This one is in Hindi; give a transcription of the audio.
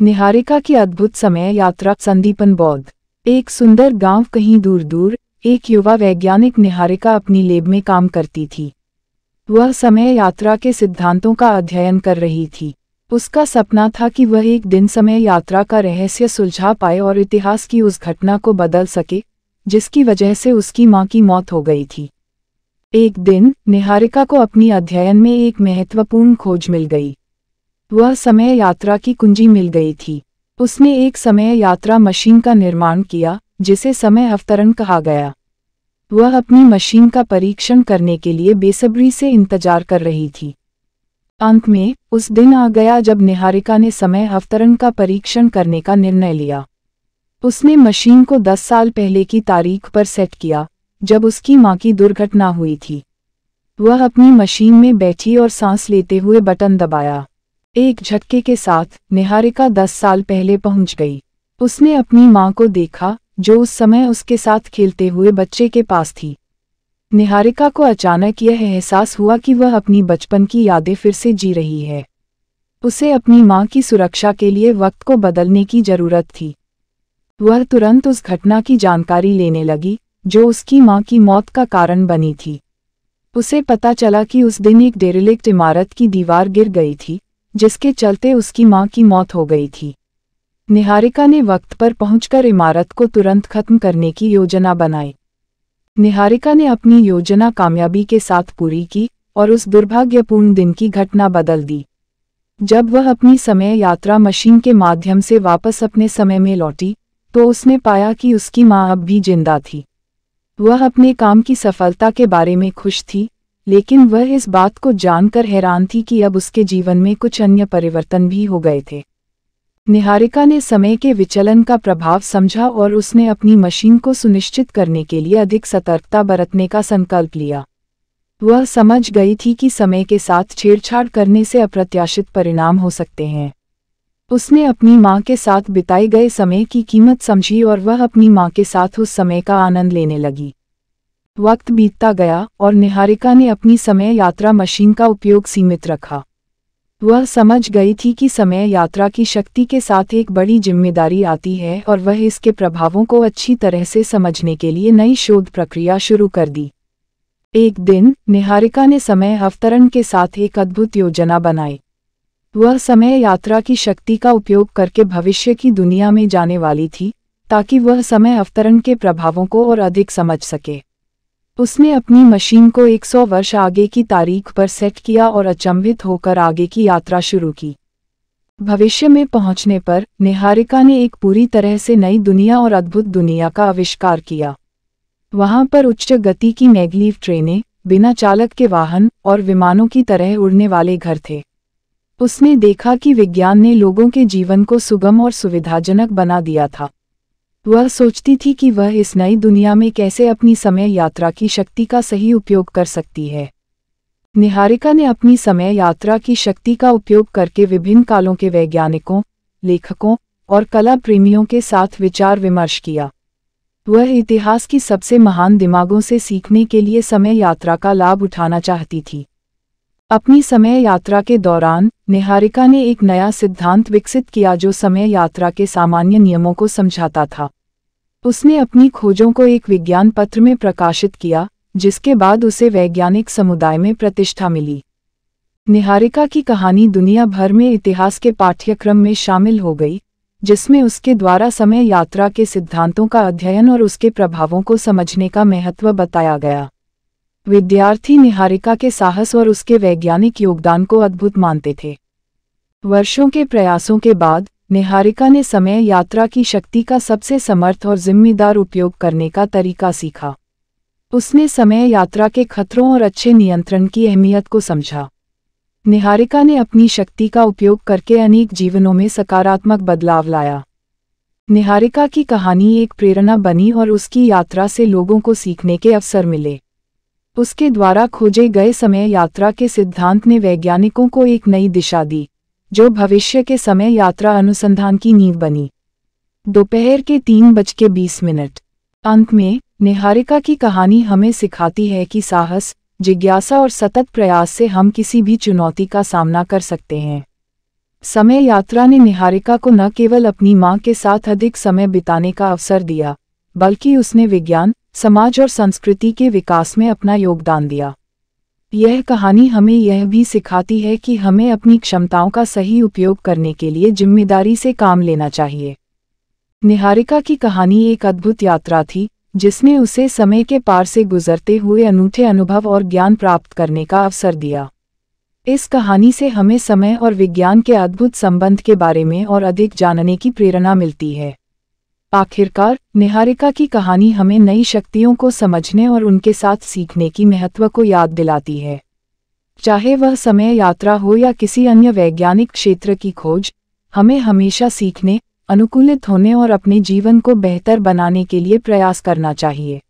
निहारिका की अद्भुत समय यात्रा। संदीपन बौद्ध। एक सुंदर गांव कहीं दूर दूर, एक युवा वैज्ञानिक निहारिका अपनी लैब में काम करती थी। वह समय यात्रा के सिद्धांतों का अध्ययन कर रही थी। उसका सपना था कि वह एक दिन समय यात्रा का रहस्य सुलझा पाए और इतिहास की उस घटना को बदल सके जिसकी वजह से उसकी मां की मौत हो गई थी। एक दिन निहारिका को अपनी अध्ययन में एक महत्वपूर्ण खोज मिल गई। वह समय यात्रा की कुंजी मिल गई थी। उसने एक समय यात्रा मशीन का निर्माण किया जिसे समय अवतरण कहा गया। वह अपनी मशीन का परीक्षण करने के लिए बेसब्री से इंतजार कर रही थी। अंत में उस दिन आ गया जब निहारिका ने समय अवतरण का परीक्षण करने का निर्णय लिया। उसने मशीन को 10 साल पहले की तारीख पर सेट किया जब उसकी मां की दुर्घटना हुई थी। वह अपनी मशीन में बैठी और सांस लेते हुए बटन दबाया। एक झटके के साथ निहारिका 10 साल पहले पहुंच गई। उसने अपनी मां को देखा जो उस समय उसके साथ खेलते हुए बच्चे के पास थी। निहारिका को अचानक यह एहसास हुआ कि वह अपनी बचपन की यादें फिर से जी रही है। उसे अपनी मां की सुरक्षा के लिए वक्त को बदलने की जरूरत थी। वह तुरंत उस घटना की जानकारी लेने लगी जो उसकी मां की मौत का कारण बनी थी। उसे पता चला कि उस दिन एक डेरेलिक्ट इमारत की दीवार गिर गई थी जिसके चलते उसकी मां की मौत हो गई थी। निहारिका ने वक्त पर पहुंचकर इमारत को तुरंत खत्म करने की योजना बनाई। निहारिका ने अपनी योजना कामयाबी के साथ पूरी की और उस दुर्भाग्यपूर्ण दिन की घटना बदल दी। जब वह अपनी समय यात्रा मशीन के माध्यम से वापस अपने समय में लौटी तो उसने पाया कि उसकी मां अब भी जिंदा थी। वह अपने काम की सफलता के बारे में खुश थी, लेकिन वह इस बात को जानकर हैरान थी कि अब उसके जीवन में कुछ अन्य परिवर्तन भी हो गए थे। निहारिका ने समय के विचलन का प्रभाव समझा और उसने अपनी मशीन को सुनिश्चित करने के लिए अधिक सतर्कता बरतने का संकल्प लिया। वह समझ गई थी कि समय के साथ छेड़छाड़ करने से अप्रत्याशित परिणाम हो सकते हैं। उसने अपनी मां के साथ बिताए गए समय की कीमत समझी और वह अपनी मां के साथ उस समय का आनंद लेने लगी। वक्त बीतता गया और निहारिका ने अपनी समय यात्रा मशीन का उपयोग सीमित रखा। वह समझ गई थी कि समय यात्रा की शक्ति के साथ एक बड़ी जिम्मेदारी आती है और वह इसके प्रभावों को अच्छी तरह से समझने के लिए नई शोध प्रक्रिया शुरू कर दी। एक दिन निहारिका ने समय अवतरण के साथ एक अद्भुत योजना बनाई। वह समय यात्रा की शक्ति का उपयोग करके भविष्य की दुनिया में जाने वाली थी ताकि वह समय अवतरण के प्रभावों को और अधिक समझ सके। उसने अपनी मशीन को 100 वर्ष आगे की तारीख पर सेट किया और अचंभित होकर आगे की यात्रा शुरू की। भविष्य में पहुंचने पर निहारिका ने एक पूरी तरह से नई दुनिया और अद्भुत दुनिया का आविष्कार किया। वहां पर उच्च गति की मैग्लीव ट्रेनें, बिना चालक के वाहन और विमानों की तरह उड़ने वाले घर थे। उसने देखा कि विज्ञान ने लोगों के जीवन को सुगम और सुविधाजनक बना दिया था। वह सोचती थी कि वह इस नई दुनिया में कैसे अपनी समय यात्रा की शक्ति का सही उपयोग कर सकती है। निहारिका ने अपनी समय यात्रा की शक्ति का उपयोग करके विभिन्न कालों के वैज्ञानिकों, लेखकों और कला प्रेमियों के साथ विचार विमर्श किया। वह इतिहास की सबसे महान दिमागों से सीखने के लिए समय यात्रा का लाभ उठाना चाहती थी। अपनी समय यात्रा के दौरान निहारिका ने एक नया सिद्धांत विकसित किया जो समय यात्रा के सामान्य नियमों को समझाता था। उसने अपनी खोजों को एक विज्ञान पत्र में प्रकाशित किया, जिसके बाद उसे वैज्ञानिक समुदाय में प्रतिष्ठा मिली। निहारिका की कहानी दुनिया भर में इतिहास के पाठ्यक्रम में शामिल हो गई, जिसमें उसके द्वारा समय यात्रा के सिद्धांतों का अध्ययन और उसके प्रभावों को समझने का महत्व बताया गया। विद्यार्थी निहारिका के साहस और उसके वैज्ञानिक योगदान को अद्भुत मानते थे। वर्षों के प्रयासों के बाद निहारिका ने समय यात्रा की शक्ति का सबसे समर्थ और जिम्मेदार उपयोग करने का तरीका सीखा। उसने समय यात्रा के खतरों और अच्छे नियंत्रण की अहमियत को समझा। निहारिका ने अपनी शक्ति का उपयोग करके अनेक जीवनों में सकारात्मक बदलाव लाया। निहारिका की कहानी एक प्रेरणा बनी और उसकी यात्रा से लोगों को सीखने के अवसर मिले। उसके द्वारा खोजे गए समय यात्रा के सिद्धांत ने वैज्ञानिकों को एक नई दिशा दी, जो भविष्य के समय यात्रा अनुसंधान की नींव बनी। दोपहर के 3:20। अंत में निहारिका की कहानी हमें सिखाती है कि साहस, जिज्ञासा और सतत प्रयास से हम किसी भी चुनौती का सामना कर सकते हैं। समय यात्रा ने निहारिका को न केवल अपनी मां के साथ अधिक समय बिताने का अवसर दिया, बल्कि उसने विज्ञान, समाज और संस्कृति के विकास में अपना योगदान दिया। यह कहानी हमें यह भी सिखाती है कि हमें अपनी क्षमताओं का सही उपयोग करने के लिए जिम्मेदारी से काम लेना चाहिए। निहारिका की कहानी एक अद्भुत यात्रा थी, जिसने उसे समय के पार से गुजरते हुए अनूठे अनुभव और ज्ञान प्राप्त करने का अवसर दिया। इस कहानी से हमें समय और विज्ञान के अद्भुत संबंध के बारे में और अधिक जानने की प्रेरणा मिलती है। आखिरकार, निहारिका की कहानी हमें नई शक्तियों को समझने और उनके साथ सीखने की महत्व को याद दिलाती है। चाहे वह समय यात्रा हो या किसी अन्य वैज्ञानिक क्षेत्र की खोज, हमें हमेशा सीखने, अनुकूलित होने और अपने जीवन को बेहतर बनाने के लिए प्रयास करना चाहिए।